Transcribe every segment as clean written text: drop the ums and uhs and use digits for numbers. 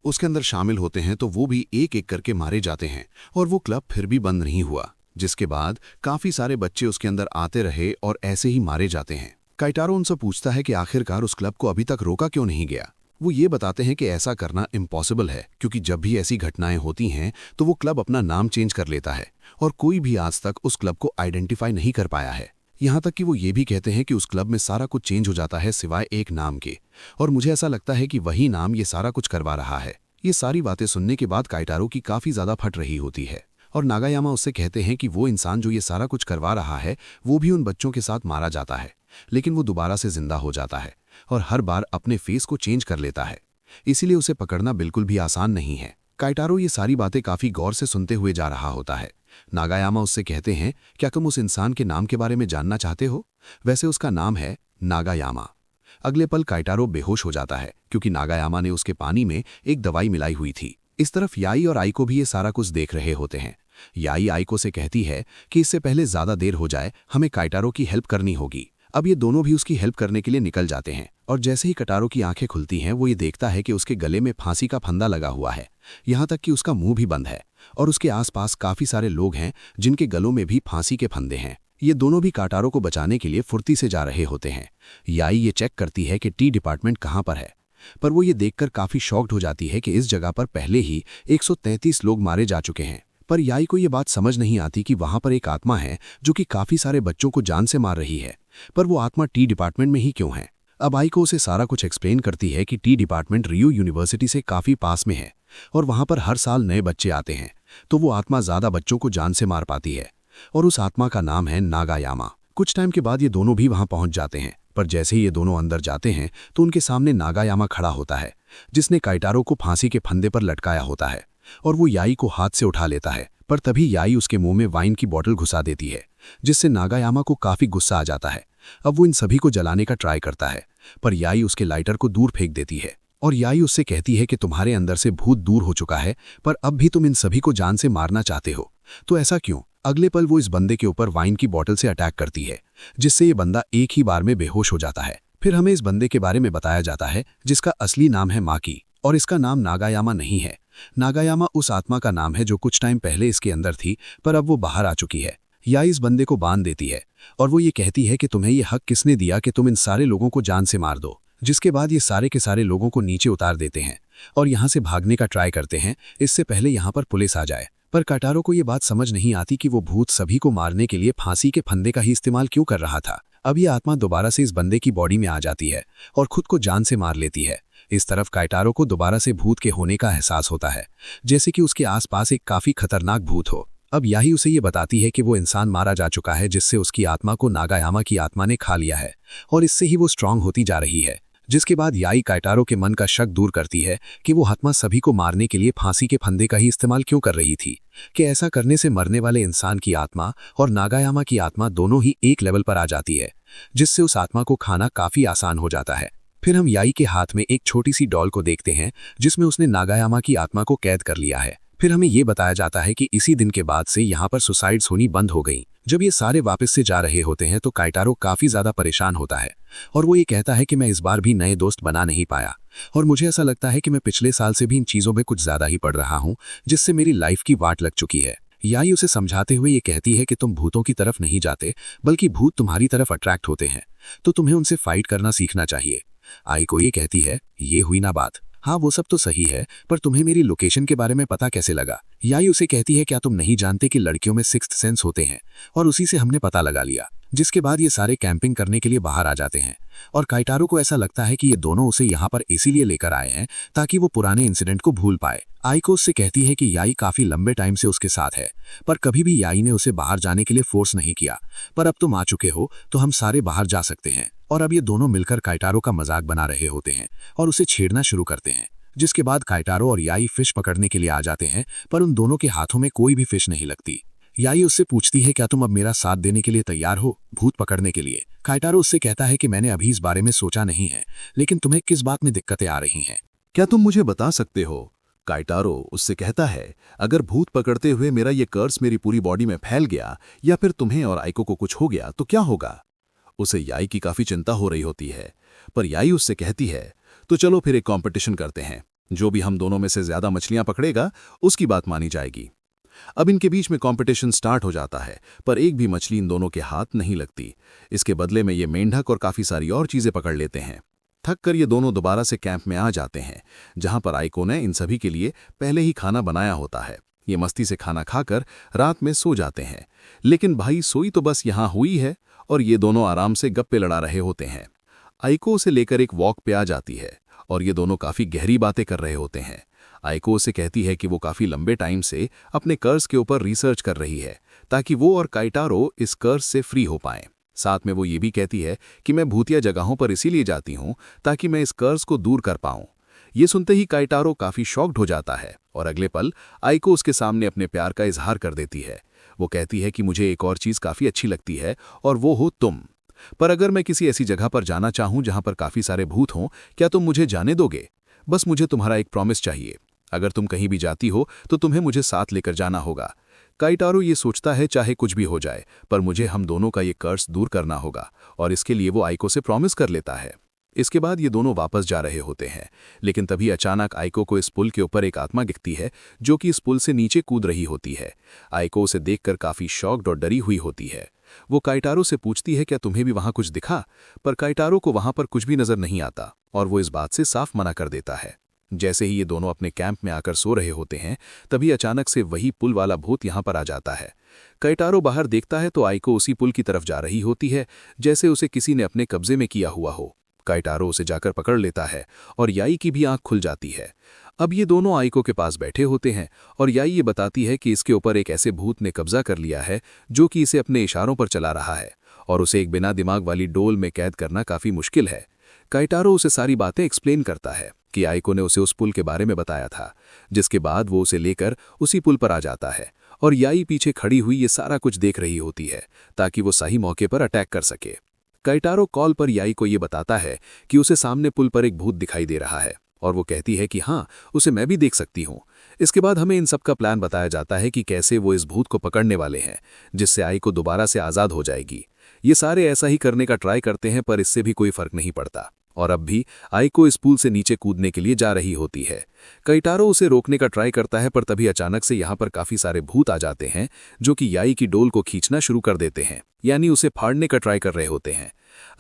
उसके अंदर शामिल होते हैं तो वो भी एक एक करके मारे जाते हैं और वो क्लब फिर भी बंद नहीं हुआ, जिसके बाद काफी सारे बच्चे उसके अंदर आते रहे और ऐसे ही मारे जाते हैं। काइटारो उनसे पूछता है कि आखिरकार उस क्लब को अभी तक रोका क्यों नहीं गया। वो ये बताते हैं कि ऐसा करना इम्पॉसिबल है, क्योंकि जब भी ऐसी घटनाएं होती हैं तो वो क्लब अपना नाम चेंज कर लेता है और कोई भी आज तक उस क्लब को आइडेंटिफाई नहीं कर पाया है। यहाँ तक कि वो ये भी कहते हैं कि उस क्लब में सारा कुछ चेंज हो जाता है सिवाय एक नाम के, और मुझे ऐसा लगता है कि वही नाम ये सारा कुछ करवा रहा है। ये सारी बातें सुनने के बाद काइटारो की काफ़ी ज़्यादा फट रही होती है और नागायामा उससे कहते हैं कि वो इंसान जो ये सारा कुछ करवा रहा है वो भी उन बच्चों के साथ मारा जाता है, लेकिन वो दोबारा से जिंदा हो जाता है और हर बार अपने फेस को चेंज कर लेता है, इसीलिए उसे पकड़ना बिल्कुल भी आसान नहीं है। काइटारो ये सारी बातें काफ़ी गौर से सुनते हुए जा रहा होता है। नागायामा उससे कहते हैं, क्या तुम उस इंसान के नाम के बारे में जानना चाहते हो? वैसे उसका नाम है नागायामा। अगले पल काइटारो बेहोश हो जाता है क्योंकि नागायामा ने उसके पानी में एक दवाई मिलाई हुई थी। इस तरफ याई और आइको भी ये सारा कुछ देख रहे होते हैं। याई आइको से कहती है कि इससे पहले ज़्यादा देर हो जाए हमें काइटारो की हेल्प करनी होगी। अब ये दोनों भी उसकी हेल्प करने के लिए निकल जाते हैं और जैसे ही काइटारो की आंखें खुलती हैं वो ये देखता है कि उसके गले में फांसी का फंदा लगा हुआ है, यहाँ तक कि उसका मुंह भी बंद है और उसके आसपास काफ़ी सारे लोग हैं जिनके गलों में भी फांसी के फंदे हैं। ये दोनों भी काइटारो को बचाने के लिए फुर्ती से जा रहे होते हैं। याई ये चेक करती है कि टी डिपार्टमेंट कहाँ पर है, पर वो ये देखकर काफ़ी शॉक्ड हो जाती है कि इस जगह पर पहले ही 133 लोग मारे जा चुके हैं। पर याई को ये बात समझ नहीं आती कि वहाँ पर एक आत्मा है जो कि काफ़ी सारे बच्चों को जान से मार रही है, पर वो आत्मा टी डिपार्टमेंट में ही क्यों है। अब आइको उसे सारा कुछ एक्सप्लेन करती है कि टी डिपार्टमेंट रियो यूनिवर्सिटी से काफ़ी पास में है और वहाँ पर हर साल नए बच्चे आते हैं, तो वो आत्मा ज़्यादा बच्चों को जान से मार पाती है और उस आत्मा का नाम है नागायामा। कुछ टाइम के बाद ये दोनों भी वहाँ पहुँच जाते हैं, पर जैसे ही ये दोनों अंदर जाते हैं तो उनके सामने नागायामा खड़ा होता है जिसने काइटारो को फांसी के फंदे पर लटकाया होता है और वो याई को हाथ से उठा लेता है, पर तभी याई उसके मुंह में वाइन की बोतल घुसा देती है जिससे नागायामा को काफ़ी गुस्सा आ जाता है। अब वो इन सभी को जलाने का ट्राई करता है, पर याई उसके लाइटर को दूर फेंक देती है और याई उससे कहती है कि तुम्हारे अंदर से भूत दूर हो चुका है, पर अब भी तुम इन सभी को जान से मारना चाहते हो, तो ऐसा क्यों? अगले पल वो इस बंदे के ऊपर वाइन की बोतल से अटैक करती है जिससे ये बंदा एक ही बार में बेहोश हो जाता है। फिर हमें इस बंदे के बारे में बताया जाता है जिसका असली नाम है माकी और इसका नाम नागायामा नहीं है। नागायामा उस आत्मा का नाम है जो कुछ टाइम पहले इसके अंदर थी, पर अब वो बाहर आ चुकी है। याई इस बंदे को बांध देती है और वो ये कहती है कि तुम्हें ये हक किसने दिया कि तुम इन सारे लोगों को जान से मार दो। जिसके बाद ये सारे के सारे लोगों को नीचे उतार देते हैं और यहाँ से भागने का ट्राई करते हैं इससे पहले यहाँ पर पुलिस आ जाए। पर काइटारो को ये बात समझ नहीं आती कि वो भूत सभी को मारने के लिए फांसी के फंदे का ही इस्तेमाल क्यों कर रहा था। अब ये आत्मा दोबारा से इस बंदे की बॉडी में आ जाती है और खुद को जान से मार लेती है। इस तरफ काइटारो को दोबारा से भूत के होने का एहसास होता है, जैसे कि उसके आसपास एक काफी खतरनाक भूत हो। अब याही उसे ये बताती है कि वो इंसान मारा जा चुका है जिससे उसकी आत्मा को नागायामा की आत्मा ने खा लिया है और इससे ही वो स्ट्रांग होती जा रही है। जिसके बाद याई काइटारो के मन का शक दूर करती है कि वो आत्मा सभी को मारने के लिए फांसी के फंदे का ही इस्तेमाल क्यों कर रही थी, कि ऐसा करने से मरने वाले इंसान की आत्मा और नागायामा की आत्मा दोनों ही एक लेवल पर आ जाती है, जिससे उस आत्मा को खाना काफी आसान हो जाता है। फिर हम याई के हाथ में एक छोटी सी डॉल को देखते हैं जिसमें उसने नागायामा की आत्मा को कैद कर लिया है। फिर हमें ये बताया जाता है कि इसी दिन के बाद से यहाँ पर सुसाइड्स होनी बंद हो गई। जब ये सारे वापस से जा रहे होते हैं तो काइटारो काफी ज्यादा परेशान होता है और वो ये कहता है कि मैं इस बार भी नए दोस्त बना नहीं पाया और मुझे ऐसा लगता है कि मैं पिछले साल से भी इन चीजों में कुछ ज्यादा ही पड़ रहा हूँ, जिससे मेरी लाइफ की वाट लग चुकी है। याई उसे समझाते हुए ये कहती है कि तुम भूतों की तरफ नहीं जाते बल्कि भूत तुम्हारी तरफ अट्रैक्ट होते हैं, तो तुम्हें उनसे फाइट करना सीखना चाहिए। आइको ये कहती है, ये हुई ना बात, हाँ वो सब तो सही है, पर तुम्हें मेरी लोकेशन के बारे में पता कैसे लगा? याई उसे कहती है, क्या तुम नहीं जानते कि लड़कियों में सिक्स्थ सेंस होते हैं, और उसी से हमने पता लगा लिया। जिसके बाद ये सारे कैंपिंग करने के लिए बाहर आ जाते हैं और काइटारो को ऐसा लगता है कि ये दोनों उसे यहाँ पर इसीलिए लेकर आए हैं ताकि वो पुराने इंसिडेंट को भूल पाए। आइको उससे कहती है कि याई काफी लंबे टाइम से उसके साथ है, पर कभी भी याई ने उसे बाहर जाने के लिए फोर्स नहीं किया, पर अब तुम आ चुके हो तो हम सारे बाहर जा सकते हैं। और अब ये दोनों मिलकर काइटारो का मजाक बना रहे होते हैं और उसे छेड़ना शुरू करते हैं। जिसके बाद काइटारो और याई फिश पकड़ने के लिए आ जाते हैं, पर उन दोनों के हाथों में कोई भी फिश नहीं लगती। याई उससे पूछती है, क्या तुम अब मेरा साथ देने के लिए तैयार हो भूत पकड़ने के लिए? काइटारो उससे कहता है कि मैंने अभी इस बारे में सोचा नहीं है, लेकिन तुम्हें किस बात में दिक्कतें आ रही हैं? क्या तुम मुझे बता सकते हो? काइटारो उससे कहता है, अगर भूत पकड़ते हुए मेरा ये कर्स मेरी पूरी बॉडी में फैल गया या फिर तुम्हें और आइको को कुछ हो गया तो क्या होगा? उसे याई की काफी चिंता हो रही होती है, पर याई उससे कहती है, तो चलो फिर एक कंपटीशन करते हैं, जो भी हम दोनों में से ज्यादा मछलियां पकड़ेगा उसकी बात मानी जाएगी। अब इनके बीच में कंपटीशन स्टार्ट हो जाता है, पर एक भी मछली इन दोनों के हाथ नहीं लगती। इसके बदले में ये मेंढक और काफी सारी और चीजें पकड़ लेते हैं। थक कर ये दोनों दोबारा से कैंप में आ जाते हैं, जहां पर आइको ने इन सभी के लिए पहले ही खाना बनाया होता है। ये मस्ती से खाना खाकर रात में सो जाते हैं। लेकिन भाई सोई तो बस यहाँ हुई है और ये दोनों आराम से गप्पे लड़ा रहे होते हैं। आइको उसे लेकर एक वॉक पे आ जाती है और ये दोनों काफी गहरी बातें कर रहे होते हैं। आइको उसे कहती है कि वो काफी लंबे टाइम से अपने कर्ज के ऊपर रिसर्च कर रही है ताकि वो और काइटारो इस कर्ज से फ्री हो पाएं। साथ में वो ये भी कहती है कि मैं भूतिया जगहों पर इसीलिए जाती हूं ताकि मैं इस कर्ज को दूर कर पाऊं। ये सुनते ही काइटारो काफी शॉक्ड हो जाता है और अगले पल आइको उसके सामने अपने प्यार का इजहार कर देती है। वो कहती है कि मुझे एक और चीज काफी अच्छी लगती है और वो हो तुम। पर अगर मैं किसी ऐसी जगह पर जाना चाहूं जहां पर काफी सारे भूत हों, क्या तुम मुझे जाने दोगे? बस मुझे तुम्हारा एक प्रॉमिस चाहिए। अगर तुम कहीं भी जाती हो तो तुम्हें मुझे साथ लेकर जाना होगा। काइटारो ये सोचता है चाहे कुछ भी हो जाए, पर मुझे हम दोनों का ये कर्ज दूर करना होगा और इसके लिए वो आइको से प्रॉमिस कर लेता है। इसके बाद ये दोनों वापस जा रहे होते हैं, लेकिन तभी अचानक आइको को इस पुल के ऊपर एक आत्मा दिखती है जो कि इस पुल से नीचे कूद रही होती है। आइको उसे देखकर काफी शॉक्ड और डरी हुई होती है। वो काइटारो से पूछती है क्या तुम्हें भी वहां कुछ दिखा? पर काइटारो को वहां पर कुछ भी नजर नहीं आता और वो इस बात से साफ मना कर देता है। जैसे ही ये दोनों अपने कैंप में आकर सो रहे होते हैं, तभी अचानक से वही पुल वाला भूत यहां पर आ जाता है। काइटारो बाहर देखता है तो आइको उसी पुल की तरफ जा रही होती है, जैसे उसे किसी ने अपने कब्जे में किया हुआ हो। काइटारो उसे जाकर पकड़ लेता है और याई की भी आंख खुल जाती है। अब ये दोनों आइको के पास बैठे होते हैं और याई ये बताती है कि इसके ऊपर एक ऐसे भूत ने कब्जा कर लिया है जो कि इसे अपने इशारों पर चला रहा है और उसे एक बिना दिमाग वाली डोल में कैद करना काफी मुश्किल है। काइटारो उसे सारी बातें एक्सप्लेन करता है कि आइको ने उसे उस पुल के बारे में बताया था, जिसके बाद वो उसे लेकर उसी पुल पर आ जाता है और याई पीछे खड़ी हुई ये सारा कुछ देख रही होती है ताकि वो सही मौके पर अटैक कर सके। काइटारो कॉल पर याई को ये बताता है कि उसे सामने पुल पर एक भूत दिखाई दे रहा है और वो कहती है कि हाँ, उसे मैं भी देख सकती हूँ। इसके बाद हमें इन सब का प्लान बताया जाता है कि कैसे वो इस भूत को पकड़ने वाले हैं, जिससे आइको दोबारा से आज़ाद हो जाएगी। ये सारे ऐसा ही करने का ट्राई करते हैं, पर इससे भी कोई फर्क नहीं पड़ता और अब भी आइको इस पुल से नीचे कूदने के लिए जा रही होती है। काइटारो उसे रोकने का ट्राई करता है, पर तभी अचानक से यहाँ पर काफी सारे भूत आ जाते हैं जो कि याई की डोल को खींचना शुरू कर देते हैं, यानी उसे फाड़ने का ट्राई कर रहे होते हैं।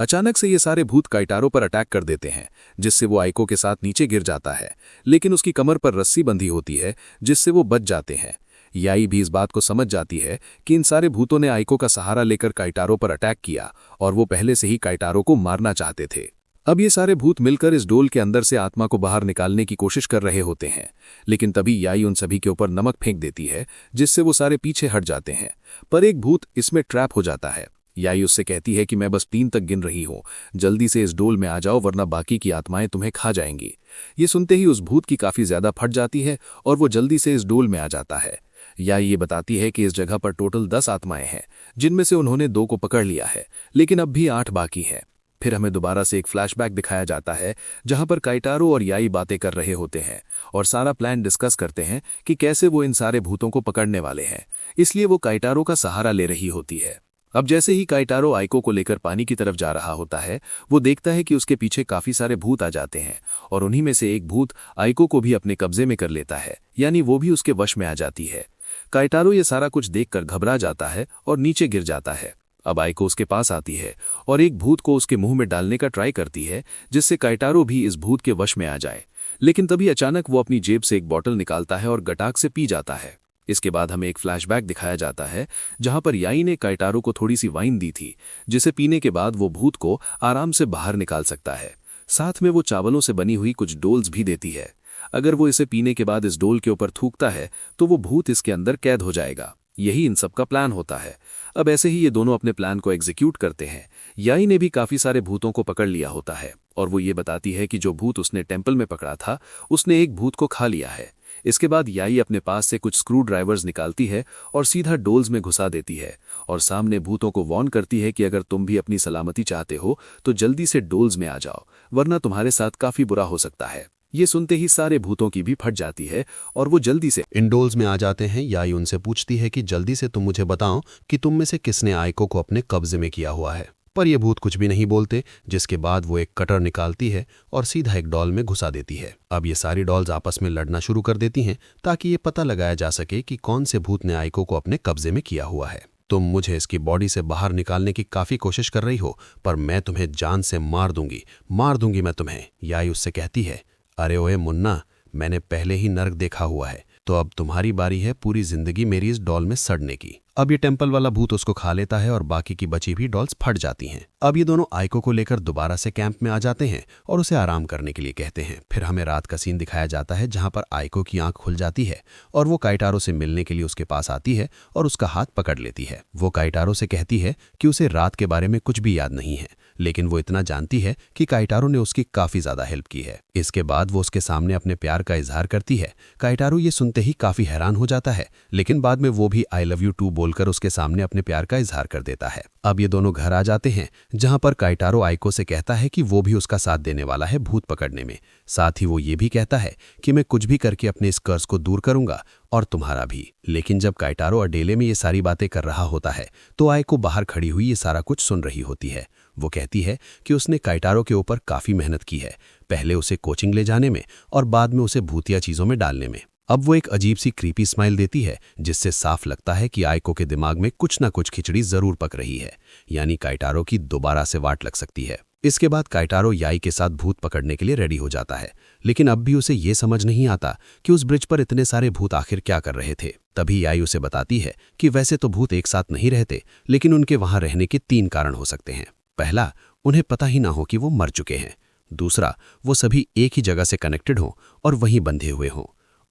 अचानक से ये सारे भूत काइटारो पर अटैक कर देते हैं, जिससे वो आइको के साथ नीचे गिर जाता है, लेकिन उसकी कमर पर रस्सी बंधी होती है जिससे वो बच जाते हैं। याई भी इस बात को समझ जाती है कि इन सारे भूतों ने आइको का सहारा लेकर काइटारो पर अटैक किया और वो पहले से ही काइटारो को मारना चाहते थे। अब ये सारे भूत मिलकर इस डोल के अंदर से आत्मा को बाहर निकालने की कोशिश कर रहे होते हैं, लेकिन तभी याई उन सभी के ऊपर नमक फेंक देती है, जिससे वो सारे पीछे हट जाते हैं। पर एक भूत इसमें ट्रैप हो जाता है। याई उससे कहती है कि मैं बस 3 तक गिन रही हूँ, जल्दी से इस डोल में आ जाओ वरना बाकी की आत्माएं तुम्हें खा जाएंगी। ये सुनते ही उस भूत की काफी ज्यादा फट जाती है और वो जल्दी से इस डोल में आ जाता है। याई ये बताती है कि इस जगह पर टोटल 10 आत्माएं हैं, जिनमें से उन्होंने 2 को पकड़ लिया है, लेकिन अब भी 8 बाकी हैं। फिर हमें दोबारा से एक फ्लैशबैक दिखाया जाता है जहां पर काइटारो और याई बातें कर रहे होते हैं और सारा प्लान डिस्कस करते हैं कि कैसे वो इन सारे भूतों को पकड़ने वाले हैं, इसलिए वो काइटारो का सहारा ले रही होती है। अब जैसे ही काइटारो आइको को लेकर पानी की तरफ जा रहा होता है, वो देखता है कि उसके पीछे काफी सारे भूत आ जाते हैं और उन्हीं में से एक भूत आइको को भी अपने कब्जे में कर लेता है, यानी वो भी उसके वश में आ जाती है। काइटारो ये सारा कुछ देखकर घबरा जाता है और नीचे गिर जाता है। अब आइको उसके पास आती है और एक भूत को उसके मुंह में डालने का ट्राई करती है, जिससे काइटारो भी इस भूत के वश में आ जाए, लेकिन तभी अचानक वो अपनी जेब से एक बॉटल निकालता है और गटाक से पी जाता है। इसके बाद हमें एक फ्लैशबैक दिखाया जाता है जहां पर याई ने काइटारो को थोड़ी सी वाइन दी थी, जिसे पीने के बाद वो भूत को आराम से बाहर निकाल सकता है। साथ में वो चावलों से बनी हुई कुछ डोल्स भी देती है। अगर वो इसे पीने के बाद इस डोल के ऊपर थूकता है तो वो भूत इसके अंदर कैद हो जाएगा। यही इन सब का प्लान होता है। अब ऐसे ही ये दोनों अपने प्लान को एग्जीक्यूट करते हैं। याई ने भी काफी सारे भूतों को पकड़ लिया होता है और वो ये बताती है कि जो भूत उसने टेंपल में पकड़ा था, उसने एक भूत को खा लिया है। इसके बाद याई अपने पास से कुछ स्क्रू ड्राइवर्स निकालती है और सीधा डोल्स में घुसा देती है और सामने भूतों को वार्न करती है कि अगर तुम भी अपनी सलामती चाहते हो तो जल्दी से डोल्स में आ जाओ, वरना तुम्हारे साथ काफी बुरा हो सकता है। ये सुनते ही सारे भूतों की भी फट जाती है और वो जल्दी से इंडोल्स में आ जाते हैं। याई उनसे पूछती है कि जल्दी से तुम मुझे बताओ कि तुम में से किसने आइको को अपने कब्जे में किया हुआ है। पर यह भूत कुछ भी नहीं बोलते, जिसके बाद वो एक कटर निकालती है और सीधा एक डॉल में घुसा देती है। अब ये सारी डॉल्स आपस में लड़ना शुरू कर देती हैं ताकि ये पता लगाया जा सके कि कौन से भूत ने आइको को अपने कब्जे में किया हुआ है। तुम मुझे इसकी बॉडी से बाहर निकालने की काफी कोशिश कर रही हो, पर मैं तुम्हें जान से मार दूंगी मैं तुम्हें, याई उससे कहती है। अरे ओए मुन्ना, मैंने पहले ही नर्क देखा हुआ है, तो अब तुम्हारी बारी है पूरी जिंदगी मेरी इस डॉल में सड़ने की। अब ये टेम्पल वाला भूत उसको खा लेता है और बाकी की बची भी डॉल्स फट जाती हैं। अब ये दोनों आइको को लेकर दोबारा से कैंप में आ जाते हैं और उसे आराम करने के लिए कहते हैं। फिर हमें रात का सीन दिखाया जाता है जहां पर आइको की आंख खुल जाती है और वो काइटारो से मिलने के लिए उसके पास आती है और उसका हाथ पकड़ लेती है। वो काइटारो से कहती है कि उसे रात के बारे में कुछ भी याद नहीं है, लेकिन वो इतना जानती है कि काइटारो ने उसकी काफी ज्यादा हेल्प की है। इसके बाद वो उसके सामने अपने प्यार का इजहार करती है। काइटारो ये सुनते ही काफी हैरान हो जाता है, लेकिन बाद में वो भी आई लव यू टू बोलकर उसके सामने अपने प्यार का इजहार कर देता है। अब ये दोनों घर आ जाते हैं जहां पर काइटारो आइको से कहता है कि वो भी उसका साथ देने वाला है भूत पकड़ने में। साथ ही वो ये भी कहता है कि मैं कुछ भी करके अपने इस कर्ज को दूर करूंगा और तुम्हारा भी। लेकिन जब काइटारो अडेले में ये सारी बातें कर रहा होता है तो आइको बाहर खड़ी हुई ये सारा कुछ सुन रही होती है। वो कहती है कि उसने काइटारो के ऊपर काफी मेहनत की है, पहले उसे कोचिंग ले जाने में और बाद में उसे भूतिया चीजों में डालने में। अब वो एक अजीब सी क्रीपी स्माइल देती है जिससे साफ लगता है कि आइको के दिमाग में कुछ ना कुछ खिचड़ी जरूर पक रही है, यानी काइटारो की दोबारा से वाट लग सकती है। इसके बाद काइटारो याई के साथ भूत पकड़ने के लिए रेडी हो जाता है, लेकिन अब भी उसे ये समझ नहीं आता कि उस ब्रिज पर इतने सारे भूत आखिर क्या कर रहे थे। तभी याई उसे बताती है कि वैसे तो भूत एक साथ नहीं रहते, लेकिन उनके वहां रहने के 3 कारण हो सकते हैं। पहला, उन्हें पता ही ना हो कि वो मर चुके हैं। दूसरा, वो सभी एक ही जगह से कनेक्टेड हों और वहीं बंधे हुए हों।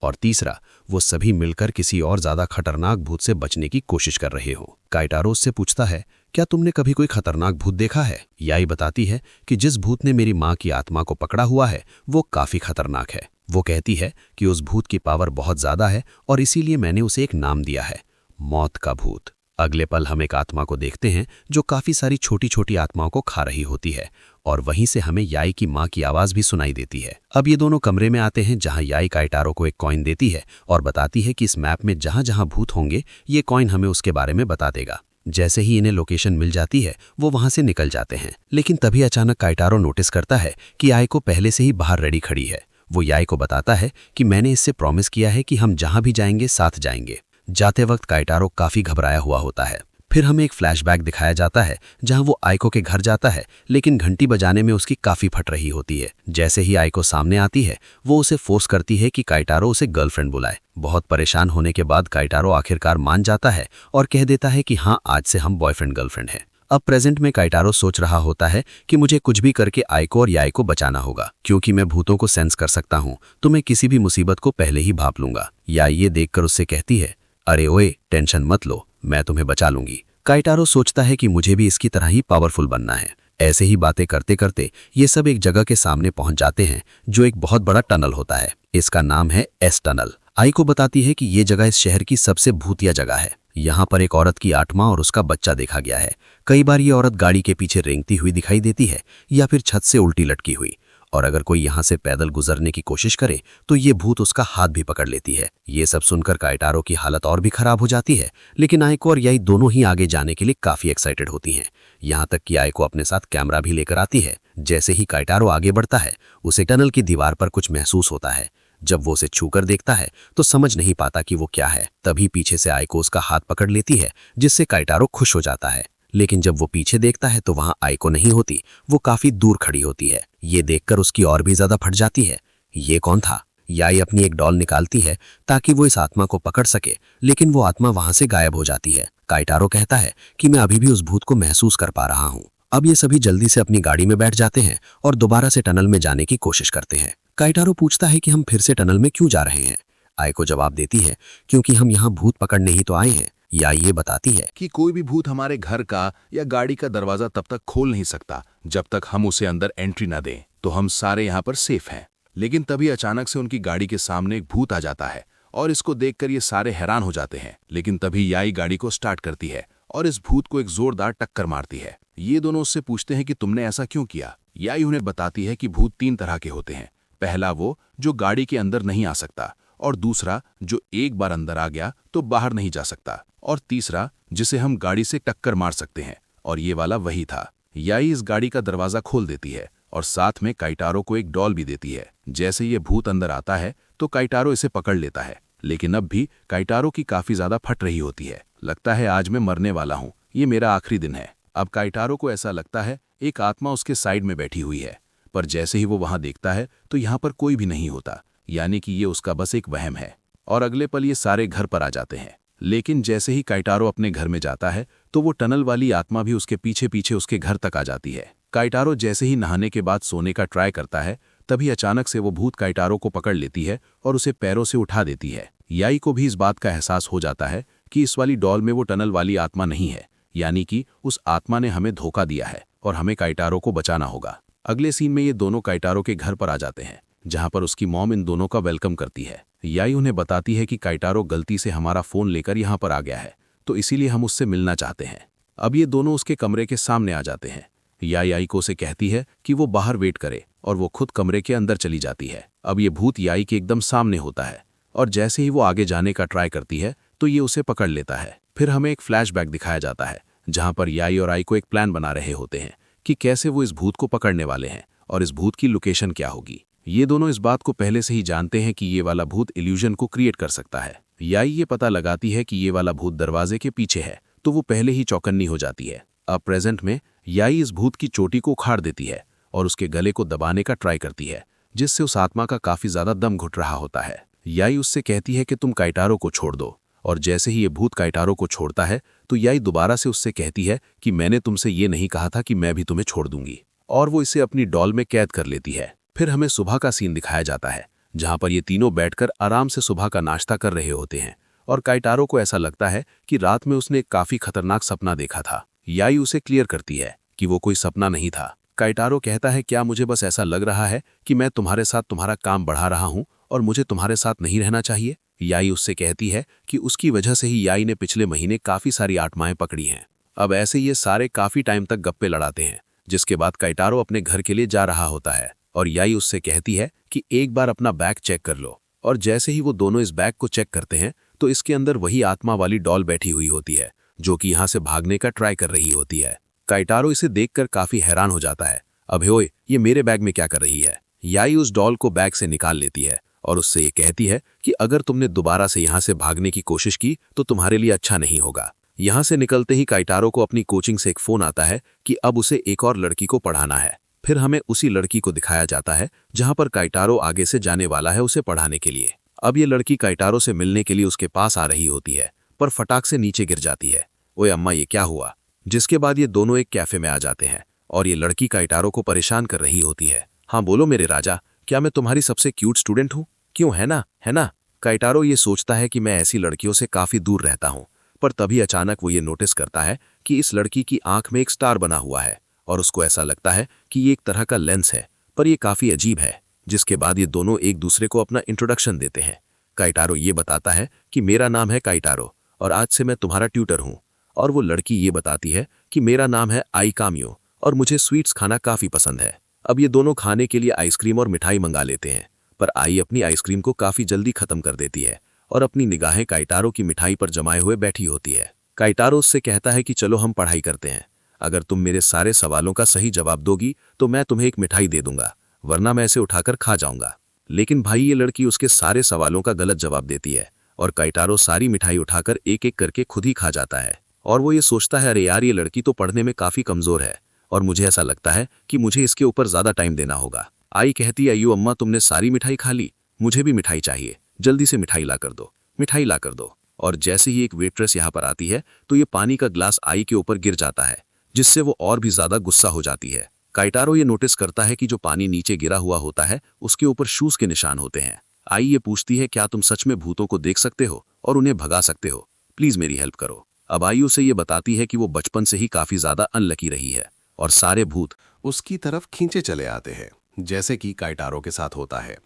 और तीसरा, वो सभी मिलकर किसी और ज्यादा खतरनाक भूत से बचने की कोशिश कर रहे हो। काइटारो उससे पूछता है, क्या तुमने कभी कोई खतरनाक भूत देखा है? याई बताती है कि जिस भूत ने मेरी माँ की आत्मा को पकड़ा हुआ है वो काफी खतरनाक है। वो कहती है कि उस भूत की पावर बहुत ज्यादा है और इसीलिए मैंने उसे एक नाम दिया है, मौत का भूत। अगले पल हम एक आत्मा को देखते हैं जो काफी सारी छोटी छोटी आत्माओं को खा रही होती है और वहीं से हमें याई की माँ की आवाज भी सुनाई देती है। अब ये दोनों कमरे में आते हैं जहां याई काइटारो को एक कॉइन देती है और बताती है कि इस मैप में जहां जहां भूत होंगे ये कॉइन हमें उसके बारे में बता देगा। जैसे ही इन्हें लोकेशन मिल जाती है वो वहां से निकल जाते हैं, लेकिन तभी अचानक काइटारो नोटिस करता है कि आइको पहले से ही बाहर रेडी खड़ी है। वो याई को बताता है कि मैंने इससे प्रॉमिस किया है कि हम जहां भी जाएंगे साथ जाएंगे। जाते वक्त काइटारो काफी घबराया हुआ होता है। फिर हमें एक फ्लैशबैक दिखाया जाता है जहां वो आइको के घर जाता है, लेकिन घंटी बजाने में उसकी काफी फट रही होती है। जैसे ही आइको सामने आती है वो उसे फोर्स करती है कि काइटारो उसे गर्लफ्रेंड बुलाए। बहुत परेशान होने के बाद काइटारो आखिरकार मान जाता है और कह देता है कि हाँ, आज से हम बॉयफ्रेंड गर्लफ्रेंड हैं। अब प्रेजेंट में काइटारो सोच रहा होता है कि मुझे कुछ भी करके आइको और याई को बचाना होगा, क्योंकि मैं भूतों को सेंस कर सकता हूँ तो मैं किसी भी मुसीबत को पहले ही भाप लूंगा। याई ये देखकर उससे कहती है, अरे ओए, टेंशन मत लो, मैं तुम्हें बचा लूंगी। काइटारो सोचता है कि मुझे भी इसकी तरह ही पावरफुल बनना है। ऐसे ही बातें करते करते ये सब एक जगह के सामने पहुंच जाते हैं जो एक बहुत बड़ा टनल होता है। इसका नाम है एस टनल। आइको बताती है कि ये जगह इस शहर की सबसे भूतिया जगह है। यहाँ पर एक औरत की आत्मा और उसका बच्चा देखा गया है। कई बार ये औरत गाड़ी के पीछे रेंगती हुई दिखाई देती है या फिर छत से उल्टी लटकी हुई, और अगर कोई यहाँ से पैदल गुजरने की कोशिश करे तो ये भूत उसका हाथ भी पकड़ लेती है। ये सब सुनकर काइटारो की हालत और भी खराब हो जाती है, लेकिन आइको और याई दोनों ही आगे जाने के लिए काफी एक्साइटेड होती हैं। यहाँ तक कि आइको अपने साथ कैमरा भी लेकर आती है। जैसे ही काइटारो आगे बढ़ता है उसे टनल की दीवार पर कुछ महसूस होता है। जब वो उसे छूकर देखता है तो समझ नहीं पाता कि वो क्या है। तभी पीछे से आइको उसका हाथ पकड़ लेती है, जिससे काइटारो खुश हो जाता है। लेकिन जब वो पीछे देखता है तो वहां आइको नहीं होती, वो काफी दूर खड़ी होती है। ये देखकर उसकी और भी ज्यादा फट जाती है। ये कौन था? याई अपनी एक डॉल निकालती है ताकि वो इस आत्मा को पकड़ सके, लेकिन वो आत्मा वहां से गायब हो जाती है। काइटारो कहता है कि मैं अभी भी उस भूत को महसूस कर पा रहा हूँ। अब ये सभी जल्दी से अपनी गाड़ी में बैठ जाते हैं और दोबारा से टनल में जाने की कोशिश करते हैं। काइटारो पूछता है कि हम फिर से टनल में क्यों जा रहे हैं। आइको जवाब देती है, क्योंकि हम यहाँ भूत पकड़ने ही तो आए हैं। या ये बताती है कि कोई भी भूत हमारे घर का या गाड़ी का दरवाजा तब तक खोल नहीं सकता जब तक हम उसे अंदर एंट्री न दें, तो हम सारे यहाँ पर सेफ हैं। लेकिन तभी अचानक से उनकी गाड़ी के सामने एक भूत आ जाता है और इसको देखकर ये सारे हैरान हो जाते हैं। लेकिन तभी याई गाड़ी को स्टार्ट करती है और इस भूत को एक जोरदार टक्कर मारती है। ये दोनों उससे पूछते हैं कि तुमने ऐसा क्यों किया। याई उन्हें बताती है कि भूत 3 तरह के होते हैं। पहला वो जो गाड़ी के अंदर नहीं आ सकता, और दूसरा जो एक बार अंदर आ गया तो बाहर नहीं जा सकता, और तीसरा जिसे हम गाड़ी से टक्कर मार सकते हैं, और ये वाला वही था। याई इस गाड़ी का दरवाजा खोल देती है और साथ में काइटारो को एक डॉल भी देती है। जैसे ये भूत अंदर आता है तो काइटारो इसे पकड़ लेता है, लेकिन अब भी काइटारो की काफी ज्यादा फट रही होती है। लगता है आज मैं मरने वाला हूँ, ये मेरा आखिरी दिन है। अब काइटारो को ऐसा लगता है एक आत्मा उसके साइड में बैठी हुई है, पर जैसे ही वो वहां देखता है तो यहाँ पर कोई भी नहीं होता, यानी कि ये उसका बस एक वहम है। और अगले पल ये सारे घर पर आ जाते हैं। लेकिन जैसे ही काइटारो अपने घर में जाता है तो वो टनल वाली आत्मा भी उसके पीछे पीछे उसके घर तक आ जाती है। काइटारो जैसे ही नहाने के बाद सोने का ट्राई करता है, तभी अचानक से वो भूत काइटारो को पकड़ लेती है और उसे पैरों से उठा देती है। याई को भी इस बात का एहसास हो जाता है कि इस वाली डॉल में वो टनल वाली आत्मा नहीं है, यानी कि उस आत्मा ने हमें धोखा दिया है और हमें काइटारो को बचाना होगा। अगले सीन में ये दोनों काइटारो के घर पर आ जाते हैं, जहां पर उसकी मॉम इन दोनों का वेलकम करती है। याई उन्हें बताती है कि काइटारो गलती से हमारा फोन लेकर यहाँ पर आ गया है, तो इसीलिए हम उससे मिलना चाहते हैं। अब ये दोनों उसके कमरे के सामने आ जाते हैं। याई को उसे कहती है कि वो बाहर वेट करे और वो खुद कमरे के अंदर चली जाती है। अब ये भूत याई के एकदम सामने होता है और जैसे ही वो आगे जाने का ट्राई करती है तो ये उसे पकड़ लेता है। फिर हमें एक फ्लैशबैक दिखाया जाता है जहां पर याई और आई को एक प्लान बना रहे होते हैं कि कैसे वो इस भूत को पकड़ने वाले हैं और इस भूत की लोकेशन क्या होगी। ये दोनों इस बात को पहले से ही जानते हैं कि ये वाला भूत इल्यूजन को क्रिएट कर सकता है। याई ये पता लगाती है कि ये वाला भूत दरवाजे के पीछे है तो वो पहले ही चौकन्नी हो जाती है। अब प्रेजेंट में याई इस भूत की चोटी को उखाड़ देती है और उसके गले को दबाने का ट्राई करती है, जिससे उस आत्मा का काफी ज्यादा दम घुट रहा होता है। याई उससे कहती है कि तुम काइटारो को छोड़ दो, और जैसे ही ये भूत काइटारो को छोड़ता है तो याई दोबारा से उससे कहती है कि मैंने तुमसे ये नहीं कहा था कि मैं भी तुम्हें छोड़ दूंगी, और वो इसे अपनी डॉल में कैद कर लेती है। फिर हमें सुबह का सीन दिखाया जाता है जहां पर ये तीनों बैठकर आराम से सुबह का नाश्ता कर रहे होते हैं और काइटारो को ऐसा लगता है कि रात में उसने एक काफी खतरनाक सपना देखा था। याई उसे क्लियर करती है कि वो कोई सपना नहीं था। काइटारो कहता है क्या मुझे बस ऐसा लग रहा है कि मैं तुम्हारे साथ तुम्हारा काम बढ़ा रहा हूं और मुझे तुम्हारे साथ नहीं रहना चाहिए। याई उससे कहती है कि उसकी वजह से ही याई ने पिछले महीने काफी सारी आत्माएं पकड़ी हैं। अब ऐसे ये सारे काफी टाइम तक गप्पे लड़ाते हैं, जिसके बाद काइटारो अपने घर के लिए जा रहा होता है और याई उससे कहती है कि एक बार अपना बैग चेक कर लो। और जैसे ही वो दोनों इस बैग को चेक करते हैं तो इसके अंदर वही आत्मा वाली डॉल बैठी हुई होती है जो कि यहाँ से भागने का ट्राई कर रही होती है। काइटारो इसे देखकर काफी हैरान हो जाता है। अबे ओए, ये मेरे बैग में क्या कर रही है। याई उस डॉल को बैग से निकाल लेती है और उससे ये कहती है कि अगर तुमने दोबारा से यहाँ से भागने की कोशिश की तो तुम्हारे लिए अच्छा नहीं होगा। यहाँ से निकलते ही काइटारो को अपनी कोचिंग से एक फोन आता है कि अब उसे एक और लड़की को पढ़ाना है। फिर हमें उसी लड़की को दिखाया जाता है जहां पर काइटारो आगे से जाने वाला है उसे पढ़ाने के लिए। अब ये लड़की काइटारो से मिलने के लिए उसके पास आ रही होती है, पर फटाक से नीचे गिर जाती है। ओए अम्मा, ये क्या हुआ। जिसके बाद ये दोनों एक कैफे में आ जाते हैं और ये लड़की काइटारो को परेशान कर रही होती है। हाँ बोलो मेरे राजा, क्या मैं तुम्हारी सबसे क्यूट स्टूडेंट हूँ? क्यों, है ना, है ना। काइटारो ये सोचता है कि मैं ऐसी लड़कियों से काफी दूर रहता हूँ, पर तभी अचानक वो ये नोटिस करता है कि इस लड़की की आंख में एक स्टार बना हुआ है और उसको ऐसा लगता है कि ये एक तरह का लेंस है, पर ये काफी अजीब है। जिसके बाद ये दोनों एक दूसरे को अपना इंट्रोडक्शन देते हैं। काइटारो ये बताता है कि मेरा नाम है काइटारो और आज से मैं तुम्हारा ट्यूटर हूँ, और वो लड़की ये बताती है कि मेरा नाम है आई कामियो और मुझे स्वीट्स खाना काफी पसंद है। अब ये दोनों खाने के लिए आइसक्रीम और मिठाई मंगा लेते हैं, पर आई अपनी आइसक्रीम को काफी जल्दी खत्म कर देती है और अपनी निगाहें काइटारो की मिठाई पर जमाए हुए बैठी होती है। काइटारो उससे कहता है कि चलो हम पढ़ाई करते हैं, अगर तुम मेरे सारे सवालों का सही जवाब दोगी तो मैं तुम्हें एक मिठाई दे दूंगा, वरना मैं इसे उठाकर खा जाऊंगा। लेकिन भाई ये लड़की उसके सारे सवालों का गलत जवाब देती है और काइटारो सारी मिठाई उठाकर एक एक करके खुद ही खा जाता है। और वो ये सोचता है अरे यार, ये लड़की तो पढ़ने में काफी कमजोर है और मुझे ऐसा लगता है कि मुझे इसके ऊपर ज्यादा टाइम देना होगा। आई कहती है अयो अम्मा, तुमने सारी मिठाई खा ली, मुझे भी मिठाई चाहिए, जल्दी से मिठाई ला कर दो, मिठाई ला कर दो। और जैसे ही एक वेट्रेस यहाँ पर आती है तो ये पानी का ग्लास आई के ऊपर गिर जाता है, जिससे वो और भी ज्यादा गुस्सा हो जाती है। काइटारो ये नोटिस करता है कि जो पानी नीचे गिरा हुआ होता है उसके ऊपर शूज के निशान होते हैं। आई ये पूछती है क्या तुम सच में भूतों को देख सकते हो और उन्हें भगा सकते हो, प्लीज मेरी हेल्प करो। अब आई उसे ये बताती है कि वो बचपन से ही काफी ज्यादा अनलकी रही है और सारे भूत उसकी तरफ खींचे चले आते हैं, जैसे कि काइटारो के साथ होता है।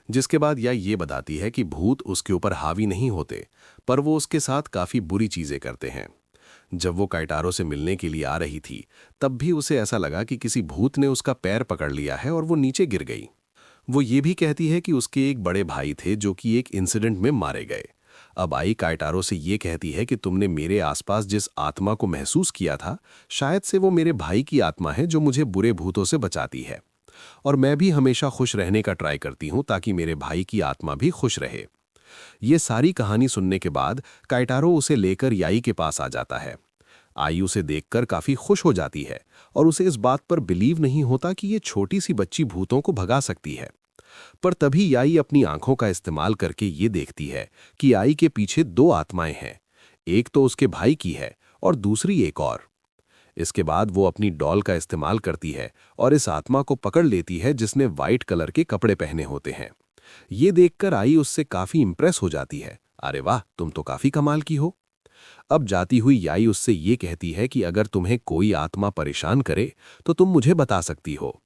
जिसके बाद ये बताती है कि भूत उसके ऊपर हावी नहीं होते, पर वो उसके साथ काफी बुरी चीजें करते हैं। जब वो काइटारो से मिलने के लिए आ रही थी तब भी उसे ऐसा लगा कि किसी भूत ने उसका पैर पकड़ लिया है और वो नीचे गिर गई। वो ये भी कहती है कि उसके एक बड़े भाई थे जो कि एक इंसिडेंट में मारे गए। अब आई काइटारो से ये कहती है कि तुमने मेरे आसपास जिस आत्मा को महसूस किया था, शायद से वो मेरे भाई की आत्मा है जो मुझे बुरे भूतों से बचाती है। और मैं भी हमेशा खुश रहने का ट्राई करती हूँ ताकि मेरे भाई की आत्मा भी खुश रहे। ये सारी कहानी सुनने के बाद काइटारो उसे लेकर याई के पास आ जाता है। आई उसे देखकर काफी खुश हो जाती है और उसे इस बात पर बिलीव नहीं होता कि ये छोटी सी बच्ची भूतों को भगा सकती है। पर तभी याई अपनी आंखों का इस्तेमाल करके ये देखती है कि आई के पीछे दो आत्माएं हैं। एक तो उसके भाई की है और दूसरी एक और। इसके बाद वो अपनी डॉल का इस्तेमाल करती है और इस आत्मा को पकड़ लेती है जिसने वाइट कलर के कपड़े पहने होते हैं। ये देखकर आई उससे काफी इंप्रेस हो जाती है। अरे वाह, तुम तो काफी कमाल की हो। अब जाती हुई याई उससे ये कहती है कि अगर तुम्हें कोई आत्मा परेशान करे तो तुम मुझे बता सकती हो।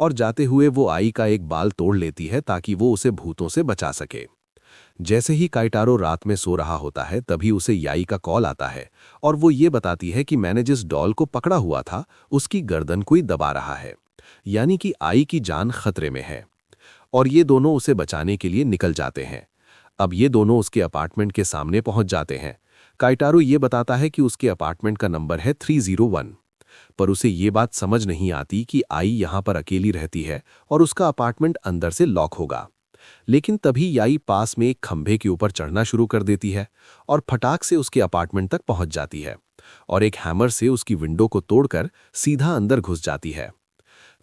और जाते हुए वो आई का एक बाल तोड़ लेती है ताकि वो उसे भूतों से बचा सके। जैसे ही काइटारो रात में सो रहा होता है तभी उसे याई का कॉल आता है और वो ये बताती है कि मैंने जिस डॉल को पकड़ा हुआ था उसकी गर्दन कोई दबा रहा है, यानी कि आई की जान खतरे में है। और ये दोनों उसे बचाने के लिए निकल जाते हैं। अब ये दोनों उसके अपार्टमेंट के सामने पहुंच जाते हैं। काइटारो ये बताता है कि उसके अपार्टमेंट का नंबर है 301, पर उसे ये बात समझ नहीं आती कि आई यहाँ पर अकेली रहती है और उसका अपार्टमेंट अंदर से लॉक होगा। लेकिन तभी याई पास में एक खंभे के ऊपर चढ़ना शुरू कर देती है और फटाक से उसके अपार्टमेंट तक पहुंच जाती है और एक हैमर से उसकी विंडो को तोड़कर सीधा अंदर घुस जाती है।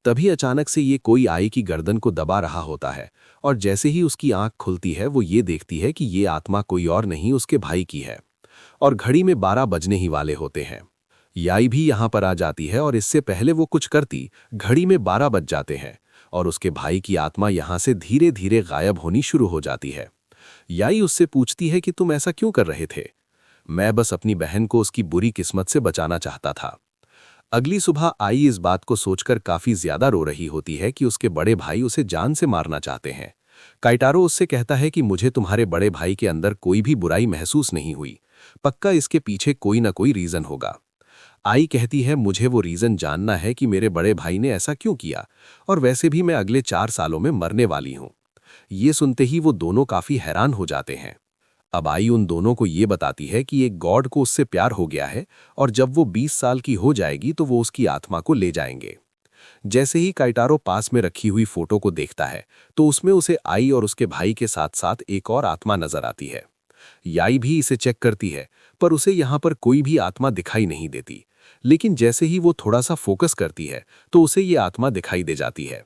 तभी अचानक से ये कोई आई की गर्दन को दबा रहा होता है और जैसे ही उसकी आंख खुलती है वो ये देखती है कि ये आत्मा कोई और नहीं उसके भाई की है। और घड़ी में 12 बजने ही वाले होते हैं। याई भी यहाँ पर आ जाती है और इससे पहले वो कुछ करती, घड़ी में 12 बज जाते हैं और उसके भाई की आत्मा यहाँ से धीरे धीरे गायब होनी शुरू हो जाती है। याई उससे पूछती है कि तुम ऐसा क्यों कर रहे थे? मैं बस अपनी बहन को उसकी बुरी किस्मत से बचाना चाहता था। अगली सुबह आई इस बात को सोचकर काफी ज्यादा रो रही होती है कि उसके बड़े भाई उसे जान से मारना चाहते हैं। काइटारो उससे कहता है कि मुझे तुम्हारे बड़े भाई के अंदर कोई भी बुराई महसूस नहीं हुई, पक्का इसके पीछे कोई ना कोई रीजन होगा। आई कहती है मुझे वो रीजन जानना है कि मेरे बड़े भाई ने ऐसा क्यों किया, और वैसे भी मैं अगले 4 सालों में मरने वाली हूं। ये सुनते ही वो दोनों काफी हैरान हो जाते हैं। अब आई उन दोनों को ये बताती है कि एक गॉड को उससे प्यार हो गया है और जब वो 20 साल की हो जाएगी तो वो उसकी आत्मा को ले जाएंगे। जैसे ही काइटारो पास में रखी हुई फोटो को देखता है तो उसमें उसे आई और उसके भाई के साथ साथ एक और आत्मा नजर आती है। याई भी इसे चेक करती है पर उसे यहाँ पर कोई भी आत्मा दिखाई नहीं देती, लेकिन जैसे ही वो थोड़ा सा फोकस करती है तो उसे ये आत्मा दिखाई दे जाती है।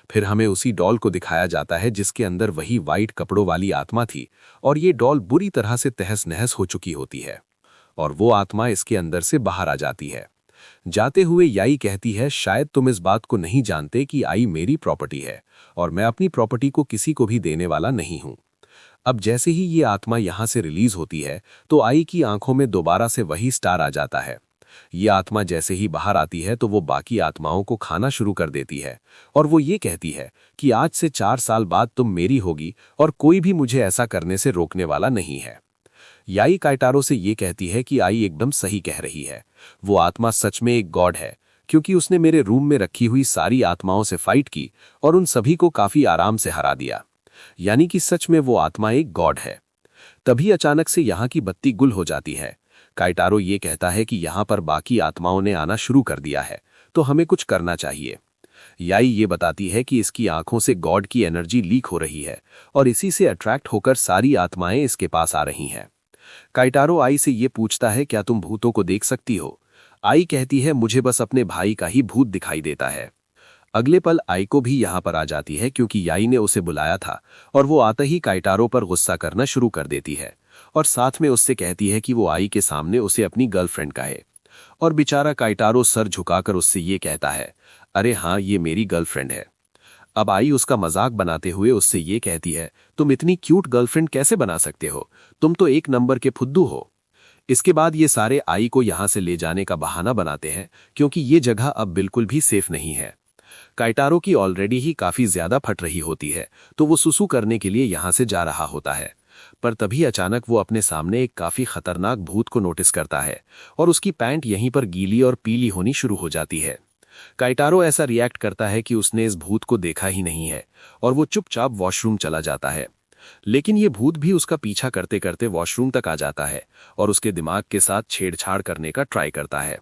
फिर हमें उसी डॉल को दिखाया जाता है जिसके अंदर वही वाइट कपड़ों वाली आत्मा थी और ये डॉल बुरी तरह से तहस नहस हो चुकी होती है और वो आत्मा इसके अंदर से बाहर आ जाती है। जाते हुए याई कहती है शायद तुम इस बात को नहीं जानते कि आई मेरी प्रॉपर्टी है और मैं अपनी प्रॉपर्टी को किसी को भी देने वाला नहीं हूं। अब जैसे ही ये आत्मा यहां से रिलीज होती है तो आई की आंखों में दोबारा से वही स्टार आ जाता है। ये आत्मा जैसे ही बाहर आती है तो वो बाकी आत्माओं को खाना शुरू कर देती है और वो ये कहती है कि आज से 4 साल बाद तुम मेरी होगी और कोई भी मुझे ऐसा करने से रोकने वाला नहीं है। याई काइटारो से ये कहती है कि आई एकदम सही कह रही है, वो आत्मा सच में एक गॉड है क्योंकि उसने मेरे रूम में रखी हुई सारी आत्माओं से फाइट की और उन सभी को काफी आराम से हरा दिया, यानी कि सच में वो आत्मा एक गॉड है। तभी अचानक से यहाँ की बत्ती गुल हो जाती है। काइटारो ये कहता है कि यहाँ पर बाकी आत्माओं ने आना शुरू कर दिया है तो हमें कुछ करना चाहिए। याई ये बताती है कि इसकी आंखों से गॉड की एनर्जी लीक हो रही है और इसी से अट्रैक्ट होकर सारी आत्माएं इसके पास आ रही हैं। काइटारो आई से ये पूछता है क्या तुम भूतों को देख सकती हो? आई कहती है मुझे बस अपने भाई का ही भूत दिखाई देता है। अगले पल आई को भी यहाँ पर आ जाती है क्योंकि याई ने उसे बुलाया था और वो आते ही काइटारो पर गुस्सा करना शुरू कर देती है और साथ में उससे कहती है कि वो आई के सामने उसे अपनी गर्लफ्रेंड कहे। और बेचारा काइटारो सर झुकाकर उससे ये कहता है अरे हाँ, ये मेरी गर्लफ्रेंड है। अब आई उसका मजाक बनाते हुए उससे ये कहती है तुम इतनी क्यूट गर्लफ्रेंड कैसे बना सकते हो, तुम तो 1 नंबर के फुद्दू हो। इसके बाद ये सारे आई को यहाँ से ले जाने का बहाना बनाते हैं क्योंकि ये जगह अब बिल्कुल भी सेफ नहीं है। काइटारो की ऑलरेडी ही काफी ज्यादा फट रही होती है तो वो सुसु करने के लिए यहाँ से जा रहा होता है, पर तभी अचानक वो अपने सामने एक काफी खतरनाक भूत को नोटिस करता है और उसकी पैंट यहीं पर गीली और पीली होनी शुरू हो जाती है। काइटारो ऐसा रिएक्ट करता है कि उसने इस भूत को देखा ही नहीं है और वो चुपचाप वॉशरूम चला जाता है। लेकिन ये भूत भी उसका पीछा करते करते वॉशरूम तक आ जाता है और उसके दिमाग के साथ छेड़छाड़ करने का ट्राई करता है।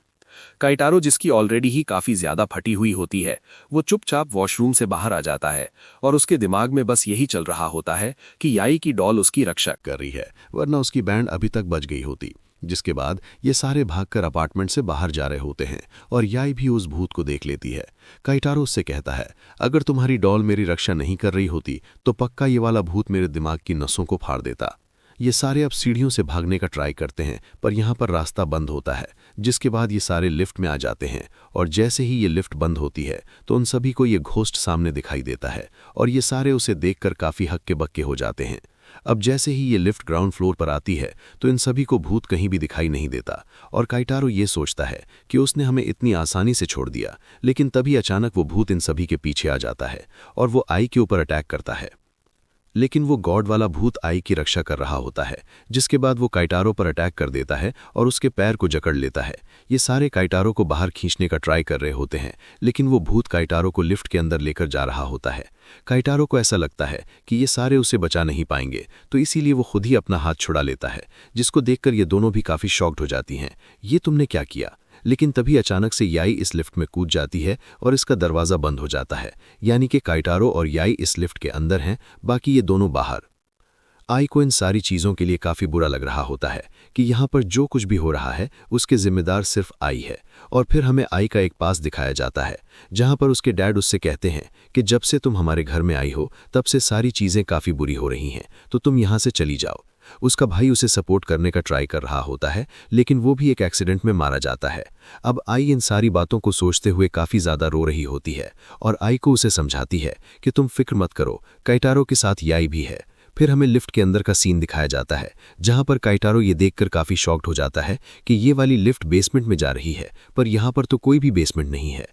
काइटारो, जिसकी ऑलरेडी ही काफी ज्यादा फटी हुई होती है, वो चुपचाप वॉशरूम से बाहर आ जाता है और उसके दिमाग में बस यही चल रहा होता है कि याई की डॉल उसकी रक्षा कर रही है, वरना उसकी बैंड अभी तक बच गई होती। जिसके बाद ये सारे भागकर अपार्टमेंट से बाहर जा रहे होते हैं और याई भी उस भूत को देख लेती है। काइटारो उससे कहता है, अगर तुम्हारी डॉल मेरी रक्षा नहीं कर रही होती तो पक्का ये वाला भूत मेरे दिमाग की नसों को फाड़ देता। ये सारे अब सीढ़ियों से भागने का ट्राई करते हैं, पर यहाँ पर रास्ता बंद होता है। जिसके बाद ये सारे लिफ्ट में आ जाते हैं और जैसे ही ये लिफ्ट बंद होती है तो उन सभी को ये घोस्ट सामने दिखाई देता है और ये सारे उसे देखकर काफ़ी हक्के बक्के हो जाते हैं। अब जैसे ही ये लिफ्ट ग्राउंड फ्लोर पर आती है तो इन सभी को भूत कहीं भी दिखाई नहीं देता और काइटारो ये सोचता है कि उसने हमें इतनी आसानी से छोड़ दिया, लेकिन तभी अचानक वो भूत इन सभी के पीछे आ जाता है और वो आई के ऊपर अटैक करता है। लेकिन वो गॉड वाला भूत आई की रक्षा कर रहा होता है। जिसके बाद वो काइटारो पर अटैक कर देता है और उसके पैर को जकड़ लेता है। ये सारे काइटारो को बाहर खींचने का ट्राई कर रहे होते हैं, लेकिन वो भूत काइटारो को लिफ्ट के अंदर लेकर जा रहा होता है। काइटारो को ऐसा लगता है कि ये सारे उसे बचा नहीं पाएंगे, तो इसीलिए वो खुद ही अपना हाथ छुड़ा लेता है, जिसको देखकर ये दोनों भी काफ़ी शॉक्ड हो जाती हैं। ये तुमने क्या किया? लेकिन तभी अचानक से याई इस लिफ्ट में कूद जाती है और इसका दरवाज़ा बंद हो जाता है, यानी कि काइटारो और याई इस लिफ्ट के अंदर हैं, बाकी ये दोनों बाहर। आई को इन सारी चीज़ों के लिए काफ़ी बुरा लग रहा होता है कि यहाँ पर जो कुछ भी हो रहा है उसके जिम्मेदार सिर्फ आई है। और फिर हमें आई का एक पास दिखाया जाता है जहाँ पर उसके डैड उससे कहते हैं कि जब से तुम हमारे घर में आई हो तब से सारी चीज़ें काफ़ी बुरी हो रही हैं, तो तुम यहाँ से चली जाओ। उसका भाई उसे सपोर्ट करने का ट्राई कर रहा होता है, लेकिन वो भी एक एक्सीडेंट में मारा जाता है। अब आई इन सारी बातों को सोचते हुए काफ़ी ज़्यादा रो रही होती है और आई को उसे समझाती है कि तुम फिक्र मत करो, काइटारो के साथ याई भी है। फिर हमें लिफ्ट के अंदर का सीन दिखाया जाता है जहां पर काइटारो ये देखकर काफ़ी शॉक्ड हो जाता है कि ये वाली लिफ्ट बेसमेंट में जा रही है, पर यहाँ पर तो कोई भी बेसमेंट नहीं है।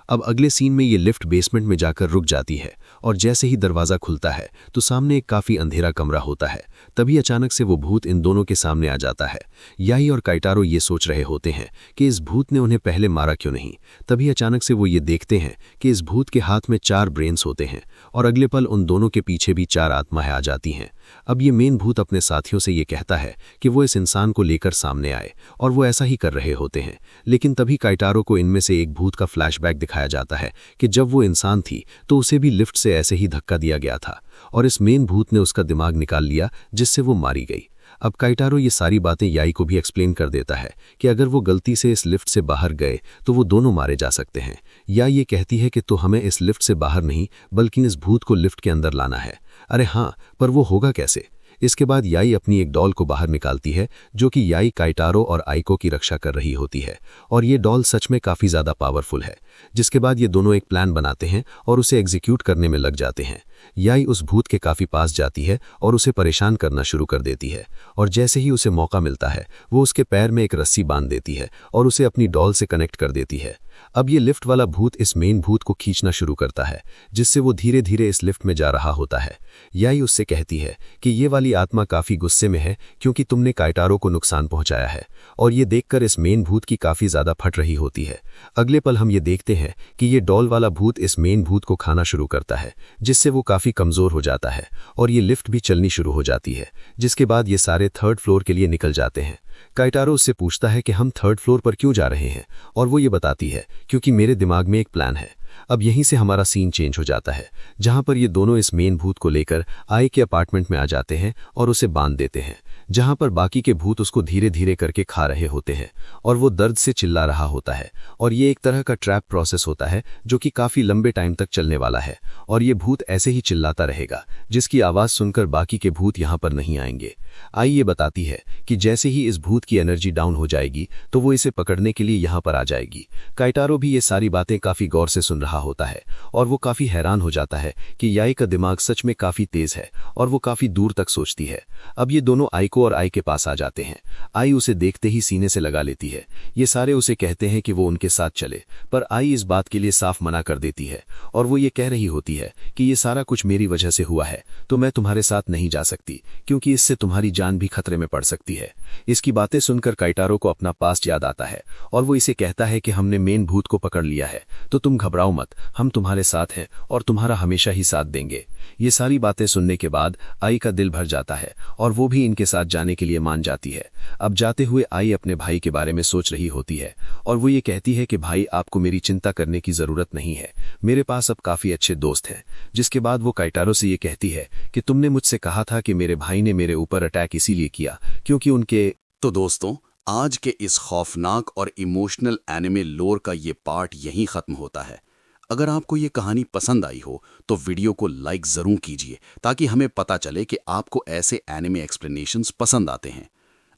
अब अगले सीन में ये लिफ्ट बेसमेंट में जाकर रुक जाती है और जैसे ही दरवाज़ा खुलता है तो सामने एक काफ़ी अंधेरा कमरा होता है। तभी अचानक से वो भूत इन दोनों के सामने आ जाता है। याई और काइटारो ये सोच रहे होते हैं कि इस भूत ने उन्हें पहले मारा क्यों नहीं। तभी अचानक से वो ये देखते हैं कि इस भूत के हाथ में 4 ब्रेन्स होते हैं और अगले पल उन दोनों के पीछे भी 4 आत्माएं आ जाती हैं। अब ये मेन भूत अपने साथियों से ये कहता है कि वो इस इंसान को लेकर सामने आए और वो ऐसा ही कर रहे होते हैं। लेकिन तभी काइटारो को इनमें से एक भूत का फ्लैशबैक दिखाया जाता है कि जब वो इंसान थी तो उसे भी लिफ्ट से ऐसे ही धक्का दिया गया था और इस मेन भूत ने उसका दिमाग निकाल लिया, जिससे वो मारी गई। अब काइटारो ये सारी बातें याई को भी एक्सप्लेन कर देता है कि अगर वो गलती से इस लिफ्ट से बाहर गए तो वो दोनों मारे जा सकते हैं। याई ये कहती है कि तो हमें इस लिफ्ट से बाहर नहीं बल्कि इस भूत को लिफ्ट के अंदर लाना है। अरे हाँ, पर वो होगा कैसे? इसके बाद याई अपनी एक डॉल को बाहर निकालती है जो कि याई, काइटारो और आइको की रक्षा कर रही होती है और ये डॉल सच में काफ़ी ज़्यादा पावरफुल है। जिसके बाद ये दोनों एक प्लान बनाते हैं और उसे एग्जीक्यूट करने में लग जाते हैं। याई उस भूत के काफ़ी पास जाती है और उसे परेशान करना शुरू कर देती है और जैसे ही उसे मौका मिलता है वो उसके पैर में एक रस्सी बांध देती है और उसे अपनी डॉल से कनेक्ट कर देती है। अब ये लिफ्ट वाला भूत इस मेन भूत को खींचना शुरू करता है, जिससे वो धीरे धीरे इस लिफ्ट में जा रहा होता है। याई उससे कहती है कि ये वाली आत्मा काफ़ी गुस्से में है क्योंकि तुमने काइटारो को नुकसान पहुंचाया है और ये देखकर इस मेन भूत की काफ़ी ज़्यादा फट रही होती है। अगले पल हम ये देखते हैं कि ये डॉल वाला भूत इस मेन भूत को खाना शुरू करता है, जिससे वो काफ़ी कमज़ोर हो जाता है और ये लिफ्ट भी चलनी शुरू हो जाती है। जिसके बाद ये सारे 3rd फ्लोर के लिए निकल जाते हैं। काइटारो उससे पूछता है कि हम 3rd फ्लोर पर क्यों जा रहे हैं और वो ये बताती है क्योंकि मेरे दिमाग में एक प्लान है। अब यहीं से हमारा सीन चेंज हो जाता है जहां पर ये दोनों इस मेन भूत को लेकर आई के अपार्टमेंट में आ जाते हैं और उसे बांध देते हैं, जहां पर बाकी के भूत उसको धीरे धीरे करके खा रहे होते हैं और वो दर्द से चिल्ला रहा होता है। और ये एक तरह का ट्रैप प्रोसेस होता है जो कि काफ़ी लंबे टाइम तक चलने वाला है और ये भूत ऐसे ही चिल्लाता रहेगा, जिसकी आवाज़ सुनकर बाकी के भूत यहाँ पर नहीं आएंगे। आई ये बताती है कि जैसे ही इस भूत की एनर्जी डाउन हो जाएगी तो वो इसे पकड़ने के लिए यहाँ पर आ जाएगी। काइटारो भी ये सारी बातें काफ़ी गौर से सुन रहा होता है और वो काफ़ी हैरान हो जाता है कि याई का दिमाग सच में काफ़ी तेज़ है और वो काफ़ी दूर तक सोचती है। अब ये दोनों आइको और आई के पास आ जाते हैं। आई उसे देखते ही सीने से लगा लेती है। ये सारे उसे कहते हैं कि वो उनके साथ चले, पर आई इस बात के लिए साफ मना कर देती है और वो ये कह रही होती है कि ये सारा कुछ मेरी वजह से हुआ है, तो मैं तुम्हारे साथ नहीं जा सकती क्योंकि इससे तुम्हारी जान भी खतरे में पड़ सकती है। इसकी बातें सुनकर काइटारो को अपना पास्ट याद आता है और वो इसे कहता है कि हमने मेन भूत को पकड़ लिया है, तो तुम घबराओ मत, हम तुम्हारे साथ हैं और तुम्हारा हमेशा ही साथ देंगे। ये सारी बातें सुनने के बाद आई का दिल भर जाता है और वो भी इनके साथ जाने के लिए मान जाती है। अब जाते हुए आई अपने भाई के बारे में सोच रही होती है और वो ये कहती है कि भाई, आपको मेरी चिंता करने की जरूरत नहीं है, मेरे पास अब काफी अच्छे दोस्त हैं। जिसके बाद वो काइटारो से ये कहती है कि तुमने मुझसे कहा था कि मेरे भाई ने मेरे ऊपर अटैक इसीलिए किया क्योंकि उनके। तो दोस्तों, आज के इस खौफनाक और इमोशनल एनिमे लोर का ये पार्ट यहीं खत्म होता है। अगर आपको ये कहानी पसंद आई हो तो वीडियो को लाइक जरूर कीजिए ताकि हमें पता चले कि आपको ऐसे एनिमे एक्सप्लेनेशंस पसंद आते हैं।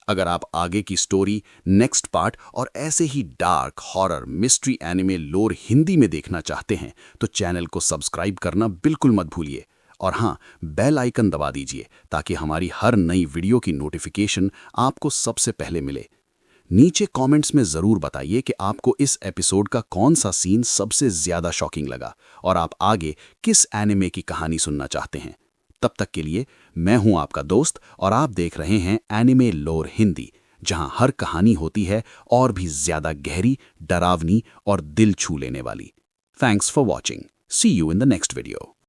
अगर आप आगे की स्टोरी, नेक्स्ट पार्ट और ऐसे ही डार्क हॉरर मिस्ट्री एनिमे लोर हिंदी में देखना चाहते हैं तो चैनल को सब्सक्राइब करना बिल्कुल मत भूलिए और हाँ, बेल आइकन दबा दीजिए ताकि हमारी हर नई वीडियो की नोटिफिकेशन आपको सबसे पहले मिले। नीचे कमेंट्स में जरूर बताइए कि आपको इस एपिसोड का कौन सा सीन सबसे ज्यादा शॉकिंग लगा और आप आगे किस एनिमे की कहानी सुनना चाहते हैं। तब तक के लिए मैं हूं आपका दोस्त और आप देख रहे हैं एनिमे लोर हिंदी, जहां हर कहानी होती है और भी ज्यादा गहरी, डरावनी और दिल छू लेने वाली। Thanks for watching. See you in the next video.